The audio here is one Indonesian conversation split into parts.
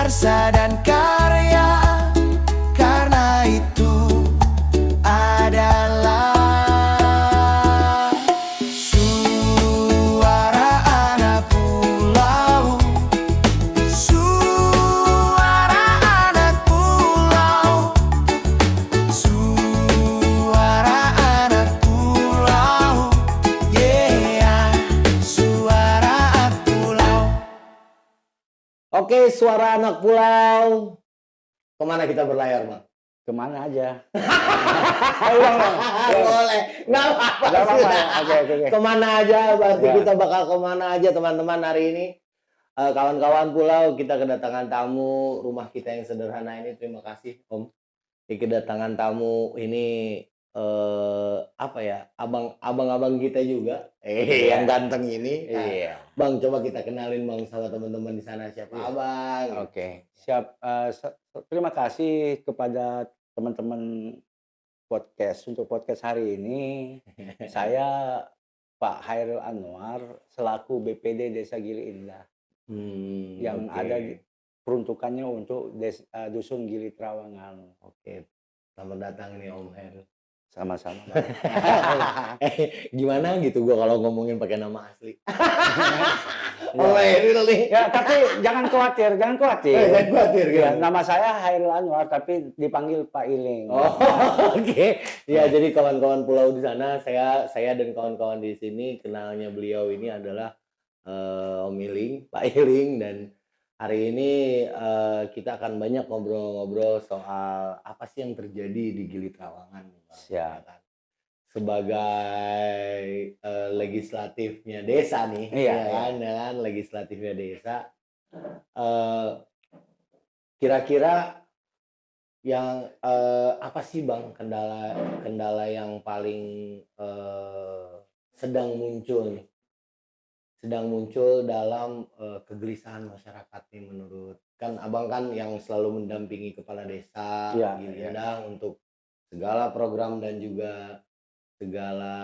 karsa dan karya, karena itu adalah suara anak pulau. Suara anak pulau. Suara anak pulau. Yeah, suara anak pulau. Oke, suara anak pulau. Kemana kita berlayar, Bang? Kemana aja? Boleh. Nggak apa-apa. Nggak apa-apa. Sudah. Oke. Kemana aja, berarti Ya. kita bakal kemana aja, teman-teman, hari ini. Kawan-kawan pulau, kita kedatangan tamu rumah kita yang sederhana ini. Terima kasih, Om. Di kedatangan tamu ini, apa ya, abang-abang kita juga. Iya. Yang ganteng ini. Nah, Iya. Bang, coba kita kenalin, Bang, sama teman-teman di sana. Siapa Iya. Abang? Oke. Siap. Terima kasih kepada teman-teman podcast untuk podcast hari ini. Saya Pak Hairil Anwar selaku BPD Desa Gili Indah yang Oke. ada peruntukannya untuk Dusun Gili Trawangan. Oke. Selamat datang nih Om Hairil. Sama-sama. Gimana gitu gua kalau ngomongin pakai nama asli. Ya. Om Hairil nih. Ya, tapi jangan khawatir. Jangan khawatir Ya, gitu. nama saya Hairil Anwar tapi dipanggil Pak Iling. Oh, oke. Ya, jadi kawan-kawan pulau di sana, saya dan kawan-kawan di sini kenalnya beliau ini adalah Om Iling, Pak Iling, dan hari ini kita akan banyak ngobrol-ngobrol soal apa sih yang terjadi di Gili Trawangan, Bang. Siap. Ya kan? Sebagai legislatifnya desa nih, Iya, ya kan, legislatifnya desa. Kira-kira yang apa sih Bang kendala yang paling sedang muncul dalam kegelisahan masyarakat nih, menurut kan Abang kan yang selalu mendampingi kepala desa Iya, Gili iya. Indah untuk segala program dan juga segala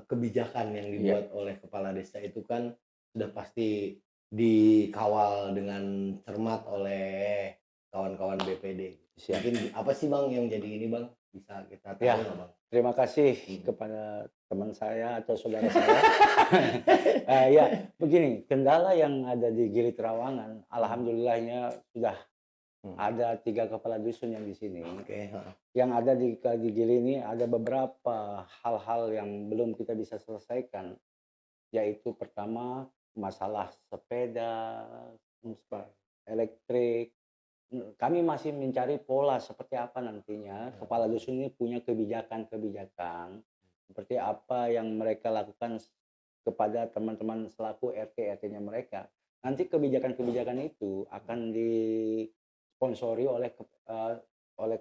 kebijakan yang dibuat oleh kepala desa itu kan sudah pasti dikawal dengan cermat oleh kawan-kawan BPD. Siap. Mungkin apa sih Bang yang jadi ini Bang? Bisa kita tahu Ya. nggak Bang? Terima kasih kepada teman saya atau saudara saya. Ya, begini, kendala yang ada di Gili Trawangan, alhamdulillahnya sudah ada 3 kepala dusun yang di sini. Oke, Yang ada di Gili ini ada beberapa hal-hal yang belum kita bisa selesaikan, yaitu pertama masalah sepeda, elektrik. Kami masih mencari pola seperti apa nantinya kepala dusun ini punya kebijakan-kebijakan seperti apa yang mereka lakukan kepada teman-teman selaku RT-RT-nya mereka. Nanti kebijakan-kebijakan itu akan disponsori oleh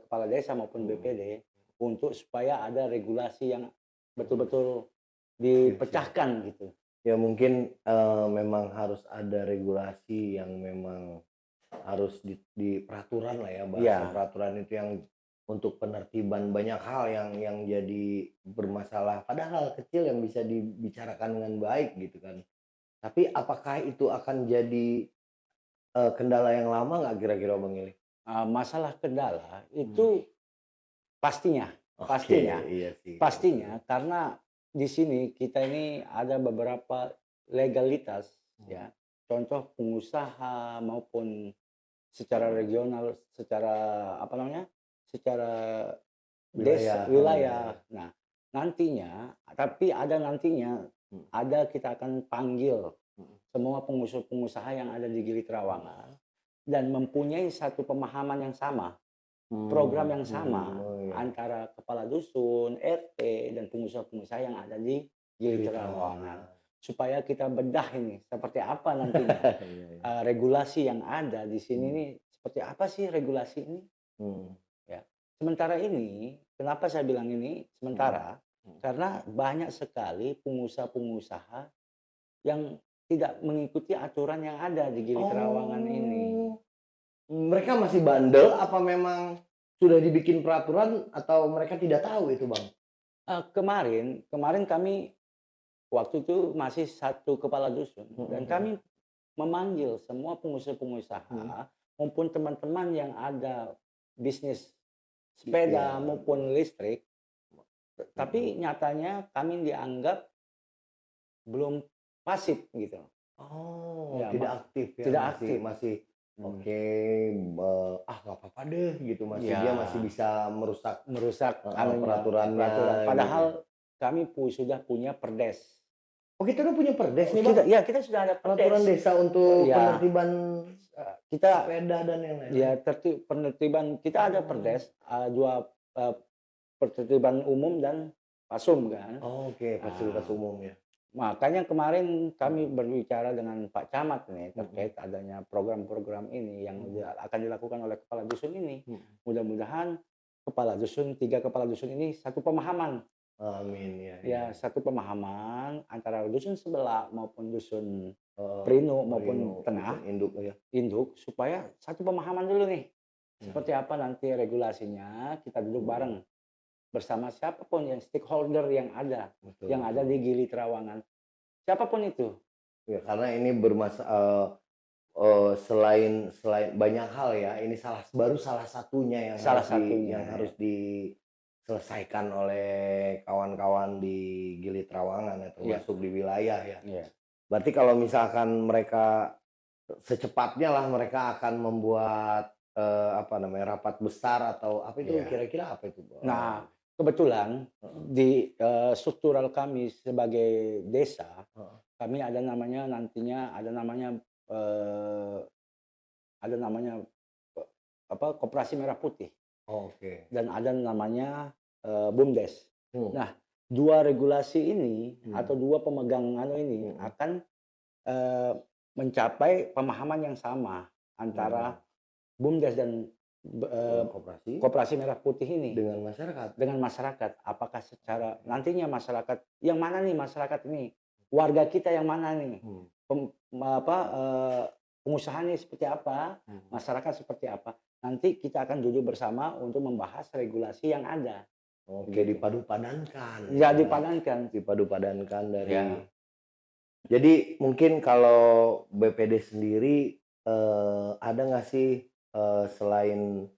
kepala desa maupun BPD untuk supaya ada regulasi yang betul-betul dipecahkan gitu. ya mungkin memang harus ada regulasi yang memang harus di peraturan lah ya, bahasa Iya. peraturan itu yang untuk penertiban banyak hal yang jadi bermasalah, padahal kecil yang bisa dibicarakan dengan baik gitu kan. Tapi apakah itu akan jadi kendala yang lama nggak kira-kira Bang Ili? Masalah kendala itu pastinya Oke, iya sih. pastinya karena di sini kita ini ada beberapa legalitas ya, contoh pengusaha maupun secara regional, secara apa namanya, secara desa wilayah. Nah, nantinya kita akan panggil semua pengusaha-pengusaha yang ada di Gili Trawangan dan mempunyai satu pemahaman yang sama, program yang sama antara kepala dusun, RT, dan pengusaha-pengusaha yang ada di Gili Trawangan. Supaya kita bedah ini seperti apa nantinya regulasi yang ada di sini ini, seperti apa sih regulasi ini. Ya. Sementara ini, kenapa saya bilang ini sementara? Karena banyak sekali pengusaha-pengusaha yang tidak mengikuti aturan yang ada di Gili Trawangan ini. Mereka masih bandel apa memang sudah dibikin peraturan atau mereka tidak tahu itu Bang? Kemarin kami waktu itu masih satu kepala dusun dan kami memanggil semua pengusaha-pengusaha maupun teman-teman yang ada bisnis sepeda Iya. maupun listrik, tapi nyatanya kami dianggap belum pasif gitu. Oh, Ya, tidak aktif ya, tidak masih aktif. masih Hmm. oke, nggak apa-apa deh gitu, masih dia Ya, masih bisa merusak merusak heeh, anunya, peraturannya peraturan. gitu Padahal ya. kami sudah punya perdes. Oh, kita udah punya perdes nih, Bang? Kita sudah ada Peraturan perdes. desa untuk Ya, penertiban kita sepeda dan yang ya lain-lain? penertiban kita ada Oh. perdes, dua pertertiban umum dan pasum kan. Oh, oke, fasilitas Nah, umum ya? makanya kemarin kami berbicara dengan Pak Camat nih Mhm, terkait adanya program-program ini yang mhm, akan dilakukan oleh kepala dusun ini. mhm. Mudah-mudahan tiga kepala dusun ini satu pemahaman. Amin, ya Ya, ya. satu pemahaman antara dusun sebelah maupun dusun Heeh, Prino maupun merino, dusun tengah, induk ya? induk, supaya satu pemahaman dulu nih. Mhm, Seperti apa nanti regulasinya, kita duduk mhm, bareng bersama siapapun yang stakeholder yang betul ada betul. di Gili Trawangan. Siapapun itu. Ya, karena ini selain selain banyak hal ya, ini baru salah satunya Salah satunya. yang harus diselesaikan oleh kawan-kawan di Gili Trawangan ya, Iya, termasuk di wilayah ya. iya. Berarti kalau misalkan mereka secepatnya lah mereka akan membuat, apa namanya, rapat besar atau apa itu Iya. kira-kira apa itu? Nah, kebetulan Heeh, di struktural kami sebagai desa, heeh. kami ada namanya nantinya eee, ada namanya, Koperasi Merah Putih Oke. dan ada namanya, BUMDes. Hmm, Nah, 2 regulasi ini hmm, atau 2 pemegang ini mhm, akan, eee, mencapai pemahaman yang sama mhm. antara BUMDes dan Koperasi Koperasi Merah Putih ini dengan masyarakat. dengan masyarakat. Apakah secara nantinya masyarakat yang mana nih masyarakat ini? Warga kita yang mana nih? Hmm, Pem apa, pengusahanya seperti apa? mhm. Masyarakat seperti apa? Nanti kita akan duduk bersama untuk membahas regulasi yang ada, Oke, begitu. dipadu-padankan Ya ya. dipadankan. Dipadu-padankan dari Ya, jadi mungkin kalau BPD sendiri, ada nggak sih, selain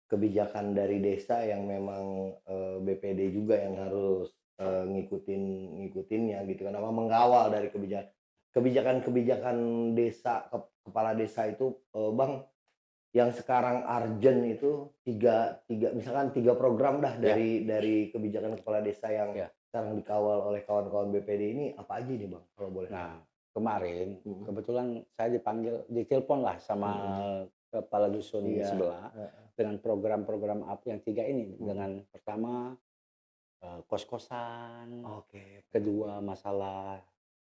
kebijakan dari desa yang memang, BPD juga yang harus, ngikutinnya gitu kan, apa mengawal dari kebijakan-kebijakan desa, kepala desa itu, Bang, yang sekarang urgent itu tiga tiga misalkan 3 program dah ya, dari kebijakan kepala desa yang ya. sekarang dikawal oleh kawan-kawan BPD ini apa aja nih, Bang, kalau boleh tahu? Nah, kemarin Mhm, kebetulan saya ditelepon lah sama mhm. kepala dusun Iya, sebelah heeh, dengan program-program apa yang 3 ini. mhm. Dengan pertama, kos-kosan, Oke, kedua masalah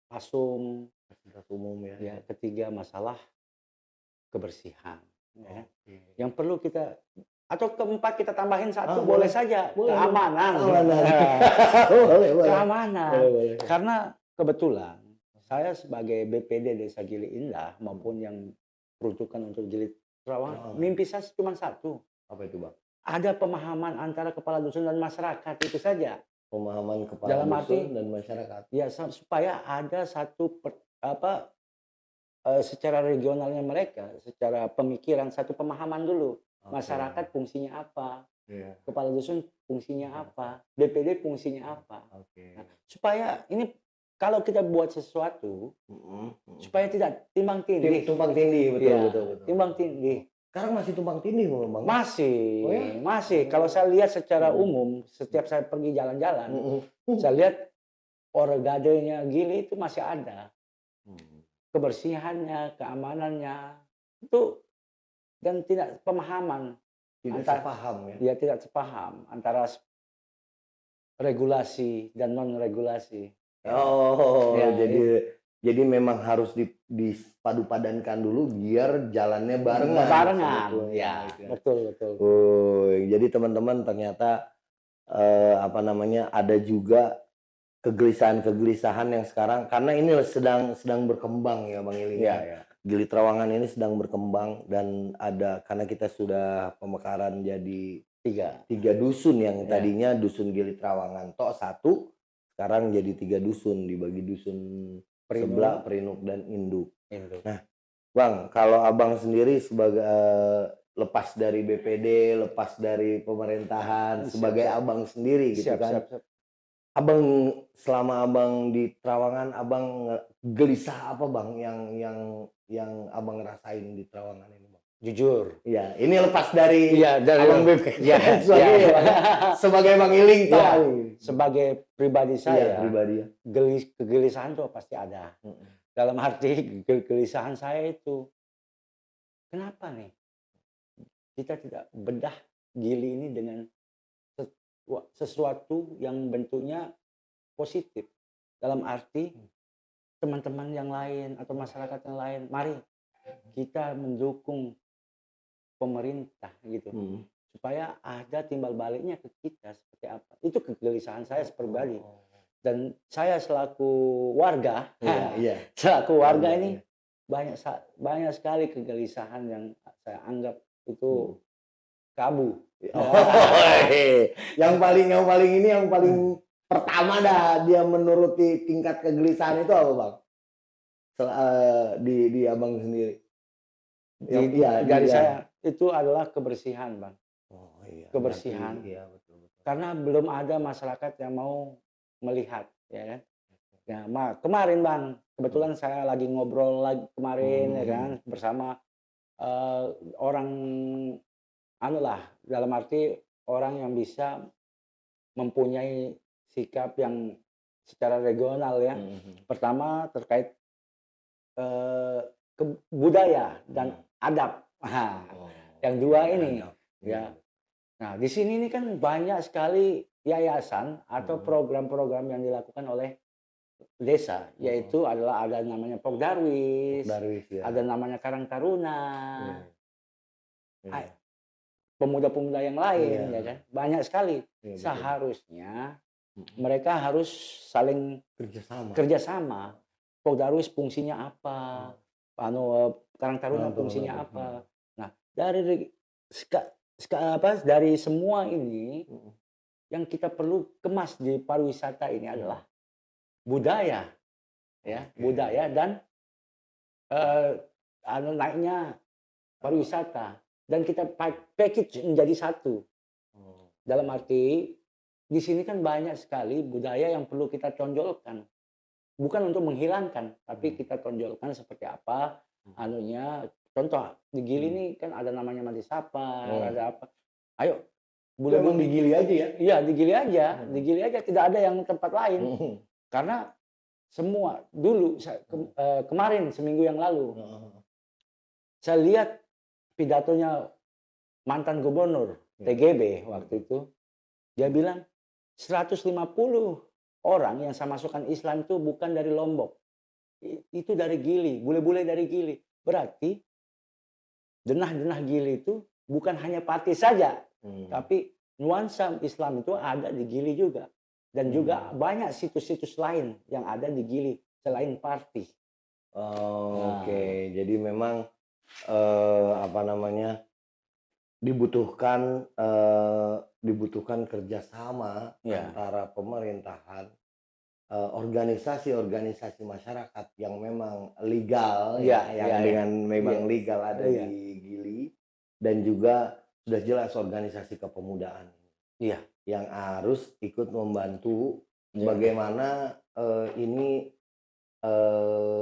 pasum, fasilitas umum ya, ya, ketiga masalah kebersihan, ya kan. oke. Yang perlu kita atau keempat kita tambahin Ah, satu boleh boleh saja, boleh boleh. keamanan. Keamanan. Nah, Boleh boleh. keamanan. Boleh boleh. Karena kebetulan saya sebagai BPD Desa Gili Indah Mhm, maupun yang peruntukan untuk Gili Trawangan, heeh. mimpi saya cuma satu, Apa itu, Bang? ada pemahaman antara kepala dusun dan masyarakat, itu saja. Pemahaman kepala Dalam dusun arti dan masyarakat. ya supaya ada satu secara regionalnya mereka, secara pemikiran, satu pemahaman dulu. Oke, Masyarakat fungsinya apa, iya, kepala dusun fungsinya mhm, apa, BPD fungsinya apa. oke. Nah, supaya ini kalau kita buat sesuatu, Mhm mhm. supaya tidak timbang tindih. Tumpang tindih, betul Iya, betul betul. timbang tindih. Sekarang masih tumpang tindih Bang? Masih, Oh ya? masih. Kalau saya lihat secara Mhm, umum, setiap saya pergi jalan-jalan, mhm. saya lihat orgadenya Gili itu masih ada. Mhm. Kebersihannya, keamanannya, itu dan tidak pemahaman Tidak antara sepaham ya? dia tidak sepaham antara regulasi dan non regulasi. Ya, Oh, ya, jadi memang harus dipadu-padankan dulu biar jalannya barengan barengan. sebetulnya Ya, gitu ya. betul betul. Oh, jadi teman-teman ternyata, apa namanya, ada juga kegelisahan-kegelisahan yang sekarang karena ini sedang berkembang ya Bang Iling Iya ya. iya. Gili Trawangan ini sedang berkembang dan karena kita sudah pemekaran jadi 3. 3 dusun yang Ya, tadinya dusun Gili Trawangan tok 1, sekarang jadi 3 dusun dibagi dusun Prino, sebelah, Perinuk dan Induk. Induk. Nah, Bang, kalau abang sendiri sebagai lepas dari BPD, lepas dari pemerintahan, Siap, sebagai siap. abang sendiri gitu Siap, kan. siap, siap. Abang selama abang di Trawangan, abang gelisah apa bang yang abang rasain di Trawangan ini bang? Jujur. Iya, ini lepas dari Iya, dari abang BPD Iya, sebagai, iya. sebagai Bang Iling Iya, toh. sebagai pribadi Iya, saya, pribadi ya. kegelisahan tuh pasti ada. Dalam arti kegelisahan saya itu, kenapa nih kita tidak bedah Gili ini dengan sesuatu yang bentuknya positif. Dalam arti teman-teman yang lain atau masyarakat yang lain, mari kita mendukung pemerintah gitu. Supaya ada timbal baliknya ke kita seperti apa. Itu kegelisahan saya pribadi. Dan saya selaku warga, selaku warga ini banyak sekali kegelisahan yang saya anggap itu kabu. Yang paling pertama dah dia menuruti tingkat kegelisahan itu apa bang? Di abang sendiri. Dari saya itu adalah kebersihan bang. Oh iya. Kebersihan. Iya betul. Karena belum ada masyarakat yang mau melihat, ya kan? Ya, kemarin bang, kebetulan saya lagi ngobrol lagi kemarin, ya kan, bersama orang, dalam arti orang yang bisa mempunyai sikap yang secara regional ya. Pertama terkait budaya dan adab. Yang dua ini, ya. Nah, di sini ini kan banyak sekali yayasan atau program-program yang dilakukan oleh desa, yaitu adalah ada namanya Pogdarwis, ya. ada namanya Karang Taruna, pemuda-pemuda yang lain, ya kan, banyak sekali. Seharusnya mereka harus saling kerjasama. Pogdarwis fungsinya apa, Karang Taruna fungsinya apa. Nah, dari semua ini yang kita perlu kemas di pariwisata ini adalah budaya, ya, budaya dan naiknya pariwisata, dan kita package menjadi satu. Dalam arti di sini kan banyak sekali budaya yang perlu kita tonjolkan, bukan untuk menghilangkan, tapi kita tonjolkan seperti apa contoh di Gili ini kan ada namanya Mati Sapa, ada apa. Ayo, Emang di Gili aja ya? Iya, di Gili aja, di Gili aja, tidak ada yang tempat lain. Karena semua dulu kemarin seminggu yang lalu saya lihat pidatonya mantan gubernur TGB waktu itu, dia bilang 150 orang yang saya masukkan Islam itu bukan dari Lombok, itu dari Gili, bule-bule dari Gili. Berarti denah-denah Gili itu bukan hanya Pati saja, tapi nuansa Islam itu ada di Gili juga. Dan juga banyak situs-situs lain yang ada di Gili selain Pati. Oke. Jadi memang dibutuhkan kerjasama antara pemerintahan, organisasi-organisasi masyarakat yang memang legal, dengan memang legal ada di Gili, dan juga sudah jelas organisasi kepemudaan yang harus ikut membantu bagaimana ini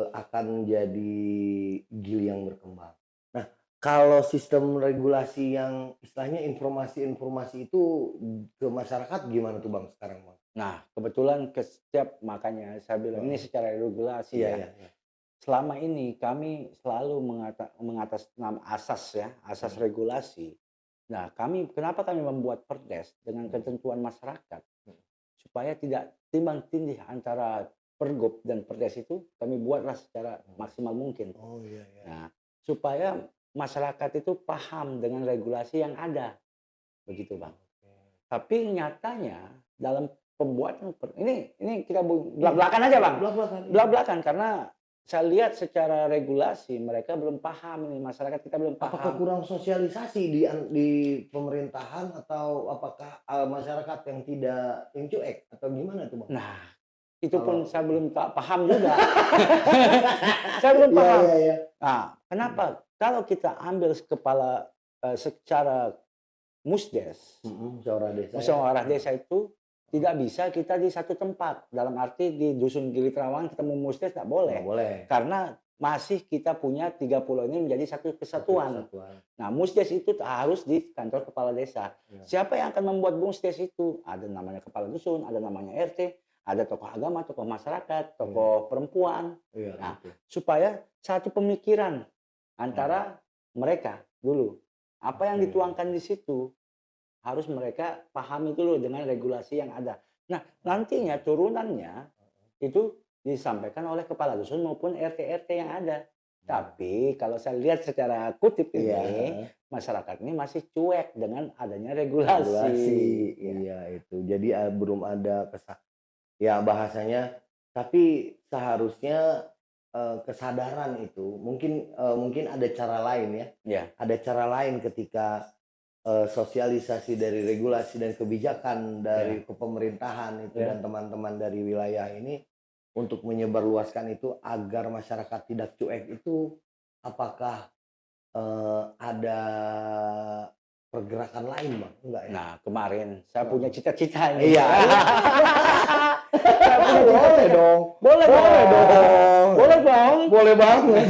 akan jadi Gili yang berkembang. Nah, kalau sistem regulasi yang istilahnya informasi itu ke masyarakat gimana tuh Bang sekarang Bang? Nah, kebetulan makanya saya bilang ini secara regulasi Selama ini kami selalu mengatasnamakan asas regulasi. Nah, kenapa kami membuat perdes dengan ketentuan masyarakat? Supaya tidak timbang tindih antara pergub dan perdes itu, kami buatlah secara maksimal mungkin. Nah, supaya masyarakat itu paham dengan regulasi yang ada. Begitu, Bang. Tapi nyatanya dalam pembuatan ini kita belak-belakan aja, Bang. Belak-belakan karena saya lihat secara regulasi mereka belum paham nih, masyarakat kita belum paham. Apakah kurang sosialisasi di pemerintahan, atau apakah masyarakat yang cuek atau gimana tuh Bang? Nah, itu pun saya belum paham juga. Saya belum paham. Nah, Kenapa? Kalau kita ambil kepala secara musdes, Musyawarah desa. musyawarah desa itu tidak bisa kita di satu tempat. Dalam arti di dusun Gili Trawangan kita mau musdes tidak boleh. Nggak boleh. Karena masih kita punya 3 pulau ini menjadi satu kesatuan. Nah, musdes itu harus di kantor kepala desa. Ya. Siapa yang akan membuat musdes itu? Ada namanya kepala dusun, ada namanya RT, ada tokoh agama, tokoh masyarakat, tokoh perempuan. Iya, Nah, gitu. supaya satu pemikiran antara mereka dulu. Apa yang Oke. dituangkan di situ harus mereka pahami dulu dengan regulasi yang ada. Nah, nantinya turunannya itu disampaikan oleh kepala dusun maupun RT-RT yang ada. Tapi kalau saya lihat secara kutip ini, Iya. masyarakat ini masih cuek dengan adanya regulasi. Regulasi. Ya. Iya itu. Jadi belum ada ya bahasanya. Tapi seharusnya kesadaran itu mungkin ada cara lain ya. Ya. Ada cara lain ketika sosialisasi dari regulasi dan kebijakan dari kepemerintahan itu Ya. dan teman-teman dari wilayah ini untuk menyebarluaskan itu agar masyarakat tidak cuek itu, apakah ada pergerakan lain, Bang? Enggak ya? Nah, kemarin saya punya cita-cita ini. Iya. Saya punya Boleh dong. Boleh Boleh dong. dong. Boleh dong. Boleh banget.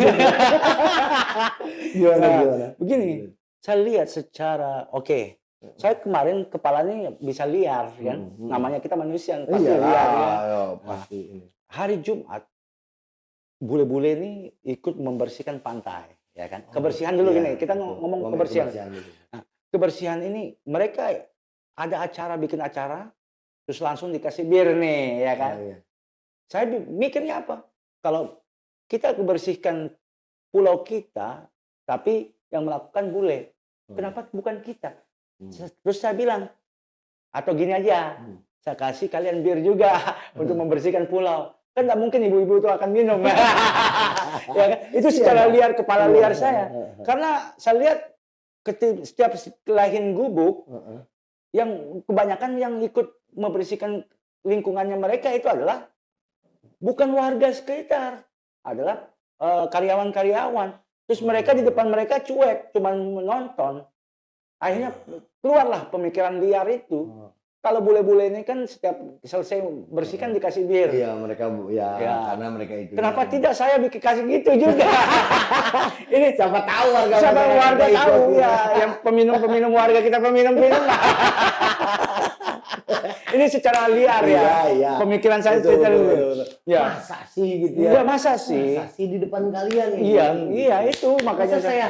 Gimana Nah, gimana? Begini, saya lihat secara saya kemarin kepalanya bisa liar kan. Namanya kita manusia pasti Iya, liar ya. pasti ini. Hari Jumat bule-bule ini ikut membersihkan pantai, ya kan? Kebersihan dulu Iya, gini, kita betul. ngomong kebersihan. dulu. Kebersihan ini mereka ada acara, bikin acara, terus langsung dikasih bir nih, ya kan? Iya. Saya mikirnya apa? Kalau kita kebersihkan pulau kita, tapi yang melakukan bule, kenapa bukan kita? Terus saya bilang, atau gini aja, saya kasih kalian bir juga untuk membersihkan pulau. Kan nggak mungkin ibu-ibu itu akan minum. Ya kan? Itu secara liar, kepala liar saya. Karena saya lihat setiap kelahin gubuk, yang kebanyakan yang ikut membersihkan lingkungannya mereka itu adalah bukan warga sekitar, adalah karyawan-karyawan. Terus mereka di depan mereka cuek, cuma menonton. Akhirnya keluarlah pemikiran liar itu. Kalau bule-bule ini kan setiap selesai bersihkan dikasih bir. Iya, mereka Ya. karena mereka itu. Kenapa tidak saya bikin kasih gitu juga? Ini Siapa tahu warga siapa masyarakat warga ikut. tahu ya, yang peminum-peminum warga kita peminum-peminum lah. Ini secara liar ya. Iya. Pemikiran saya Betul, secara betul, liar. betul. Ya. Masa sih gitu ya? Iya, masa sih? Masa sih di depan kalian nih? Iya, iya itu makanya Masa saya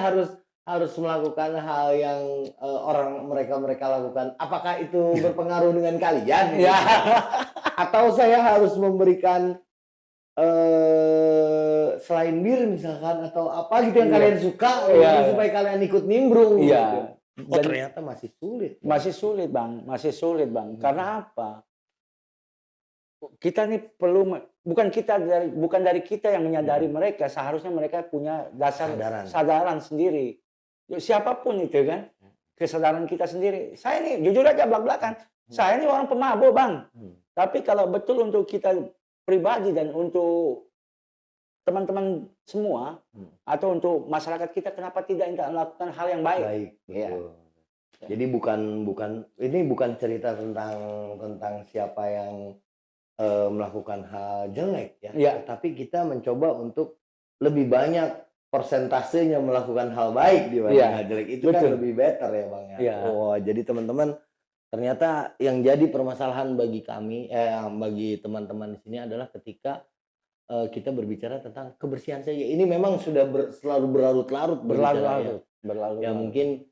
harus melakukan hal yang orang mereka lakukan? Apakah itu berpengaruh dengan kalian? ya. Atau saya harus memberikan selain bir misalkan atau apa gitu yang Iya. kalian suka Iya. supaya kalian ikut nimbrung? Iya. Gitu. Oh, Dan ternyata masih sulit. masih sulit, Bang. Masih sulit, Bang. Karena apa? Kita nih perlu bukan dari kita yang menyadari mereka, seharusnya mereka punya dasar kesadaran sendiri. Ya, siapapun itu kan, kesadaran kita sendiri. Saya nih jujur aja belak-belakan, saya ini orang pemabuk, Bang. Tapi kalau betul untuk kita pribadi dan untuk teman-teman semua atau untuk masyarakat kita, kenapa tidak melakukan hal yang baik? Baik, Iya. betul. Jadi ini bukan cerita tentang siapa yang melakukan hal jelek ya. Iya. Tapi kita mencoba untuk lebih banyak persentasenya melakukan hal baik dibanding Iya. hal jelek. Itu kan Betul. lebih better ya, Bang ya. Iya. Oh, jadi teman-teman, ternyata yang jadi permasalahan bagi kami bagi teman-teman di sini adalah ketika kita berbicara tentang kebersihan saja. Ini memang sudah selalu berlarut-larut berbicaranya. Berlalu. Ya mungkin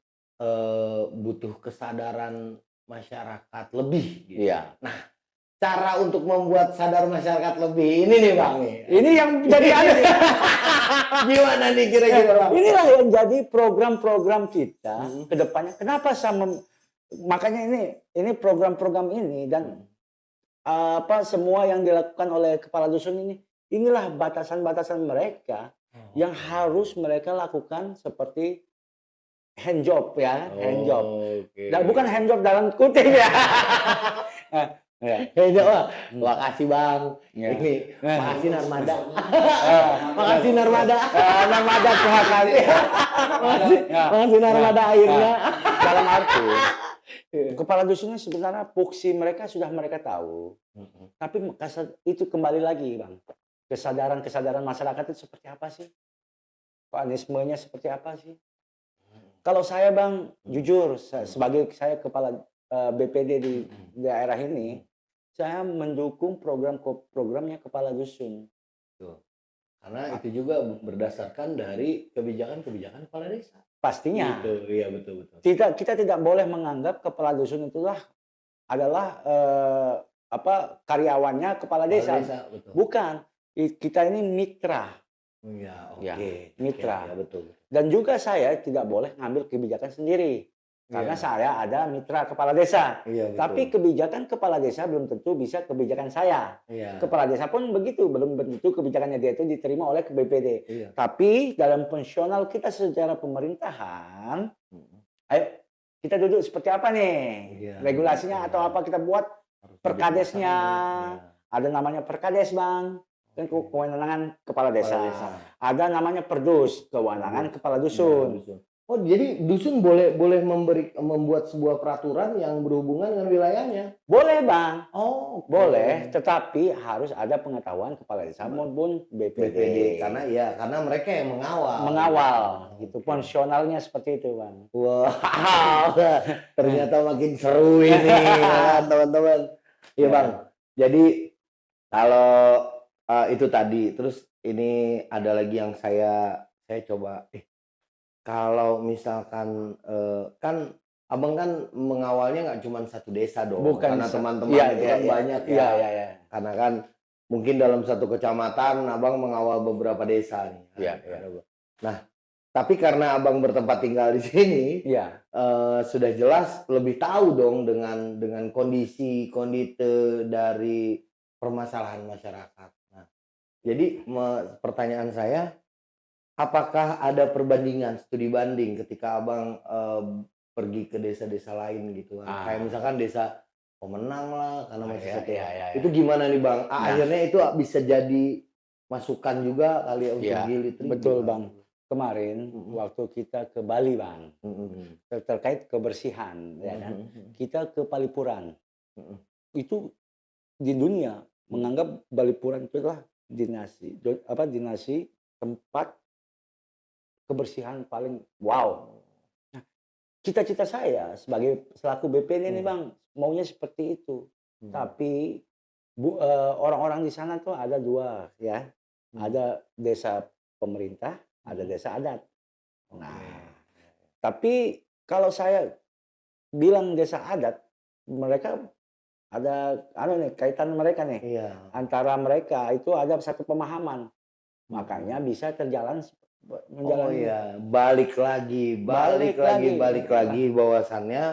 butuh kesadaran masyarakat lebih gitu. Iya. Nah, cara untuk membuat sadar masyarakat lebih ini nih, Bang. Ini yang jadi aneh. Gimana nih kira-kira, Bang? Inilah yang jadi program-program kita ke depannya. Kenapa makanya ini program-program ini dan semua yang dilakukan oleh kepala dusun inilah batasan-batasan mereka yang harus mereka lakukan seperti hand job ya, hand job. Okay. Dan bukan hand job dalam kutip ya. Ya. Kayaknya wah, makasih Bang. Ya. Ini, makasih Narmada. Eh, Makasih Narmada. Narmada Tuhan kasih. Makasih, Ya. makasih Narmada akhirnya. Dalam arti kepala dusunnya sebenarnya fungsi mereka sudah mereka tahu. Tapi itu kembali lagi Bang. Kesadaran masyarakat itu seperti apa sih? Mekanismenya seperti apa sih? Kalau saya Bang, jujur sebagai saya kepala BPD di daerah ini, saya mendukung programnya kepala dusun. Tuh. Karena itu juga berdasarkan dari kebijakan-kebijakan kepala desa. Pastinya. Gitu. Iya betul. Kita tidak boleh menganggap kepala dusun itulah adalah karyawannya kepala desa. Betul. Bukan. Kita ini mitra. Ya, Ya, oke. mitra. Ya, betul. Dan juga saya tidak boleh ngambil kebijakan sendiri. Karena saya ada mitra kepala desa. Iya, betul. Tapi kebijakan kepala desa belum tentu bisa kebijakan saya. Iya. Kepala desa pun begitu, belum tentu kebijakannya dia itu diterima oleh BPD. Iya. Tapi dalam fungsional kita secara pemerintahan, ayo kita duduk seperti apa nih? Iya. Regulasinya atau apa kita buat? Harus Perkadesnya. dibiasakan, Ada namanya perkades Bang. Dan kewenangan kepala desa. Kepala desa. Ada namanya perdus, kewenangan kepala dusun. Oh, jadi dusun boleh membuat sebuah peraturan yang berhubungan dengan wilayahnya. Boleh Bang, Oh, boleh, tetapi harus ada pengetahuan kepala desa maupun BPD. Karena mereka yang mengawal. Mengawal, Oke. gitu. Fungsionalnya seperti itu Bang. Wow, ternyata makin seru ini kan, teman-teman. Iya Bang. Jadi kalau itu tadi, terus ini ada lagi yang saya coba. Kalau misalkan kan Abang kan mengawalnya nggak cuma satu desa dong, Bukan karena teman-teman iya, itu kan banyak ya. Iya. Karena kan mungkin dalam satu kecamatan Abang mengawal beberapa desa nih. Iya. Nah, tapi karena Abang bertempat tinggal di sini, Iya. sudah jelas lebih tahu dong dengan kondite dari permasalahan masyarakat. Nah, jadi pertanyaan saya, apakah ada perbandingan studi banding ketika Abang pergi ke desa-desa lain gitu kan? Kayak misalkan desa Pemenang lah, karena masih satu. Iya. Itu gimana nih Bang? Akhirnya itu bisa jadi masukan juga kali ya untuk Iya, Gili Tree betul gitu. Bang. Kemarin waktu kita ke Bali Bang, terkait kebersihan, ya kan? Kita ke Palipuran. Itu di dunia menganggap Palipuran itu adalah dinasti tempat kebersihan paling wow. Nah, cita-cita saya selaku BPD ini Bang, maunya seperti itu. Tapi orang-orang di sana tuh ada dua ya. Ada desa pemerintah, ada desa adat. Nah, tapi kalau saya bilang desa adat, mereka ada kaitan mereka nih. Iya. Antara mereka itu ada satu pemahaman. Makanya bisa menjalani. Balik lagi bahwasannya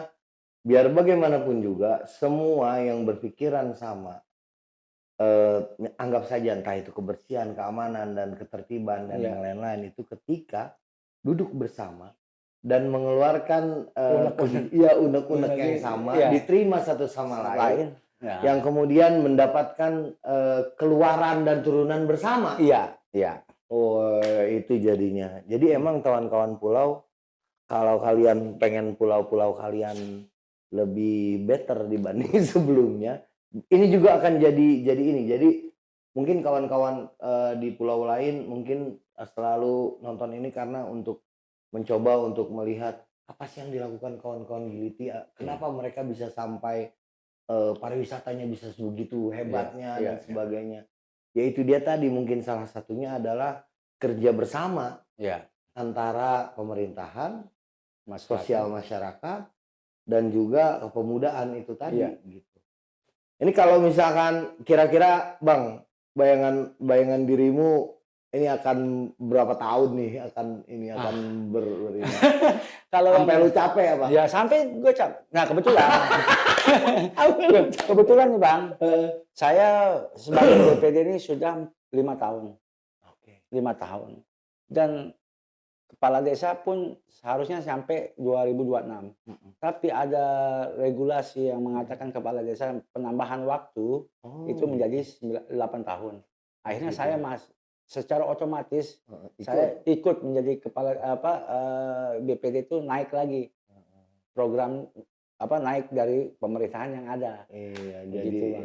biar bagaimanapun juga semua yang berpikiran sama, anggap saja entah itu kebersihan, keamanan dan ketertiban dan yang lain-lain, itu ketika duduk bersama dan mengeluarkan unek-unek yang sama, diterima satu sama lain. Yang kemudian mendapatkan keluaran dan turunan bersama. Iya. Oh, itu jadinya. Jadi emang kawan-kawan pulau, kalau kalian pengen pulau-pulau kalian lebih better dibanding sebelumnya, ini juga akan jadi ini. Jadi mungkin kawan-kawan di pulau lain mungkin selalu nonton ini karena untuk mencoba untuk melihat apa sih yang dilakukan kawan-kawan Gili Tree, kenapa mereka bisa sampai pariwisatanya bisa sebegitu hebatnya dan sebagainya. Yaitu dia tadi mungkin salah satunya adalah kerja bersama antara pemerintahan, sosial masyarakat, dan juga kepemudaan itu tadi. Gitu. Ini kalau misalkan kira-kira Bang, bayangan dirimu ini akan berapa tahun nih akan Kalau sampai lu capek apa? Ya sampai gue capek. Nah kebetulan nih Bang, saya sebagai BPD ini sudah 5 tahun. 5 tahun. Dan kepala desa pun seharusnya sampai 2026. Tapi ada regulasi yang mengatakan kepala desa penambahan waktu itu Oh, menjadi 8 tahun. Akhirnya gitu. saya secara otomatis Heeh, saya ikut. ikut menjadi kepala BPD itu naik lagi. Program naik dari pemerintahan yang ada. Iya, Begitu, jadi Bang.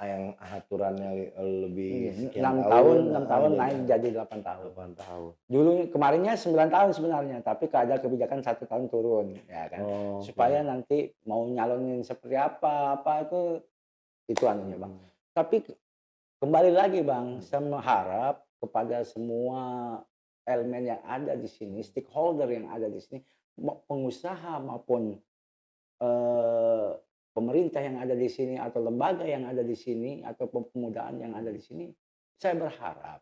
yang aturannya lebih Iya, sekian 6 tahun, tahun 6 heeh, tahun jadi naik jadi 8 tahun. 8 tahun. Dulu kemarinnya 9 tahun sebenarnya, tapi ada kebijakan 1 tahun turun, ya kan. Oke. Supaya nanti mau nyalonin seperti apa itu anunya, Bang. Tapi kembali lagi, Bang, saya mengharap kepada semua elemen yang ada di sini, stakeholder yang ada di sini, pengusaha maupun eh, pemerintah yang ada di sini atau lembaga yang ada di sini atau pemudaan yang ada di sini, saya berharap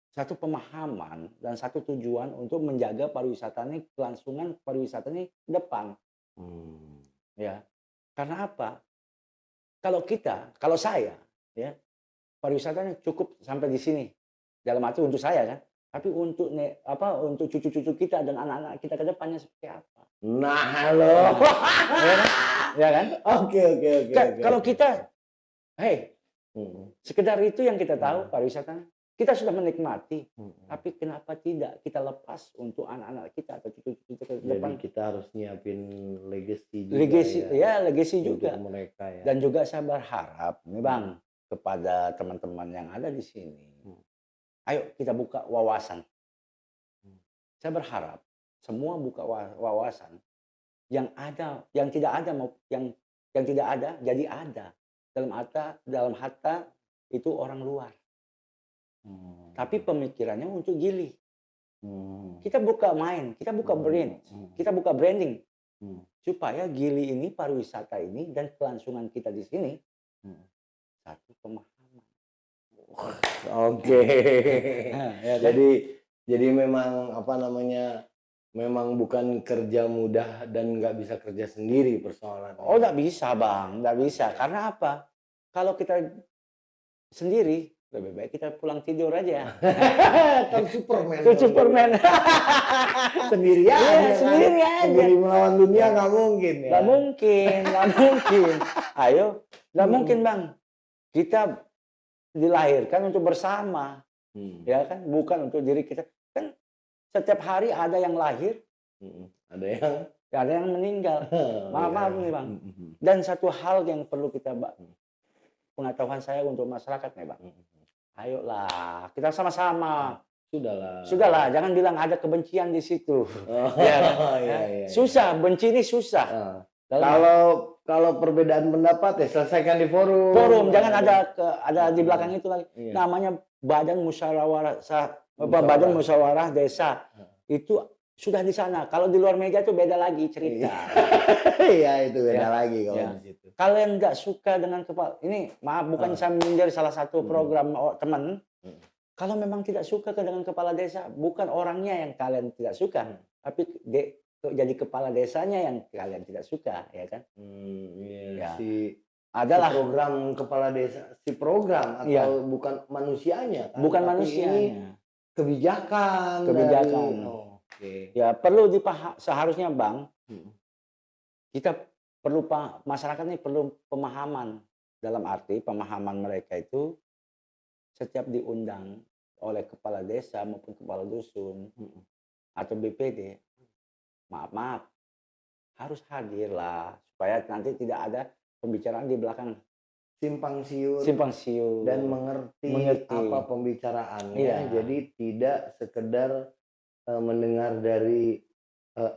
satu pemahaman dan satu tujuan untuk menjaga pariwisata ini, kelangsungan pariwisata ini ke depan, Hmm. ya. Karena apa? Kalau saya, ya, pariwisatanya cukup sampai di sini. Dalam arti untuk saya kan, tapi untuk cucu-cucu kita dan anak-anak kita ke depannya seperti apa? Nah, halo. Ya kan? Ya kan? Oke, oke, oke, oke. Kalau kita, hey, Hmm, sekedar itu yang kita tahu pariwisatanya, kita sudah menikmati. hmm. Tapi kenapa tidak kita lepas untuk anak-anak kita atau cucu-cucu kita ke Jadi depan? kita harus nyiapin legacy juga Legacy, ya, legacy untuk juga. mereka ya. Dan juga saya berharap, nih Bang, kepada teman-teman yang ada di sini, ayo kita buka wawasan. Saya berharap semua buka wawasan. Yang ada, yang tidak ada, yang tidak ada jadi ada. Dalam harta itu orang luar. Tapi pemikirannya untuk gili. Kita buka kita buka brand, kita buka branding. Supaya gili ini, pariwisata ini, dan kelangsungan kita di sini, satu pemahaman. Oke. Ya kan? Jadi memang apa namanya, memang bukan kerja mudah dan nggak bisa kerja sendiri persoalan. Oh, nggak bisa, Bang. Nggak bisa. Karena apa? Kalau kita sendiri, lebih baik kita pulang tidur aja. Kan Superman. Itu Superman. Sendirian. Iya, ya kan? sendiri aja. Sendiri melawan dunia nggak mungkin ya. Nggak mungkin, nggak mungkin. Ayo, nggak mungkin, Bang. Kita dilahirkan untuk bersama, ya kan? Bukan untuk diri kita. Kan setiap hari ada yang lahir, Ada yang ada yang meninggal. Maaf nih, Bang. Dan satu hal yang perlu kita pengetahuan saya untuk masyarakat nih, Bang. Ayolah, kita sama-sama. Sudahlah, jangan bilang ada kebencian di situ. Ya kan? Iya. Susah, benci ini susah. Kalau perbedaan pendapat ya selesaikan di forum. Jangan ada di belakang itu lagi. Iya. Namanya Badan Musyawarah Desa. Itu sudah di sana. Kalau di luar meja itu beda lagi cerita. Iya, itu beda Ya. lagi kalau Ya. di situ. Kalian nggak suka dengan kepala ini, maaf bukan saya menyindir salah satu program teman. Kalau memang tidak suka dengan kepala desa, bukan orangnya yang kalian tidak suka, tapi jadi kepala desanya yang kalian tidak suka, ya kan? Iya, Ya. si Adalah program kepala desa, si program atau Iya. bukan manusianya kan? bukan Tapi manusianya. ini kebijakan. Kebijakan. Oke. Ya perlu seharusnya Bang, Hmm. kita perlu masyarakat ini perlu pemahaman, dalam arti pemahaman mereka itu setiap diundang oleh kepala desa maupun kepala dusun atau BPD, maaf harus hadir lah supaya nanti tidak ada pembicaraan di belakang Simpang siur dan dan mengerti apa pembicaraannya. Iya. Jadi tidak sekedar mendengar dari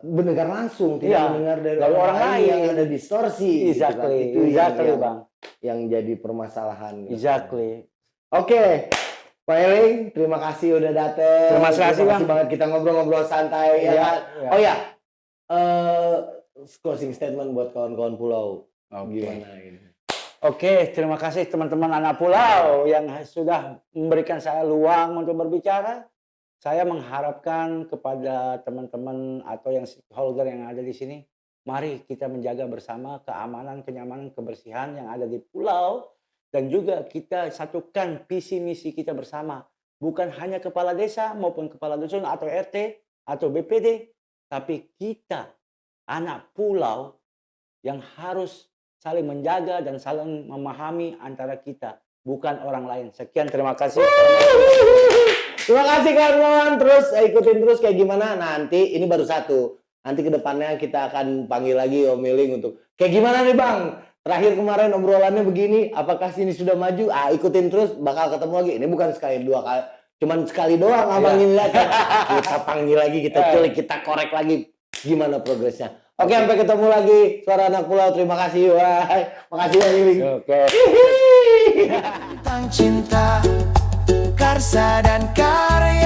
mendengar langsung, tidak Iya, mendengar dari dari orang lain. yang ada distorsi. gitu kan. Itu Exactly, Bang. yang jadi permasalahan. gitu. Exactly. Oke, Pak Eling, terima kasih udah datang. Terima kasih, Bang. banget kita ngobrol-ngobrol santai. Iya, Ya. iya. Oh ya, closing statement buat kawan-kawan pulau. Gimana ini? Oke, terima kasih teman-teman anak pulau yang sudah memberikan saya luang untuk berbicara. Saya mengharapkan kepada teman-teman atau yang stakeholder yang ada di sini, mari kita menjaga bersama keamanan, kenyamanan, kebersihan yang ada di pulau, dan juga kita satukan visi misi kita bersama. Bukan hanya kepala desa maupun kepala dusun atau RT, atau BPD, tapi kita anak pulau yang harus saling menjaga dan saling memahami antara kita, bukan orang lain. Sekian, terima kasih. Terima kasih kawan-kawan. Terus ikutin terus kayak gimana. Nanti ini baru satu. Nanti kedepannya kita akan panggil lagi Om Iling untuk kayak gimana nih Bang. Terakhir kemarin obrolannya begini. Apakah sini sudah maju? Ikutin terus. Bakal ketemu lagi. Ini bukan sekali dua kali. Cuman sekali doang abang ini lagi. Kita panggil lagi. Kita culik. Kita korek lagi. Gimana progresnya. Oke, sampai ketemu lagi. Suara Anak Pulau. Terima kasih. Wah, makasih Om Iling. Oke. Tentang cinta, karsa dan karya.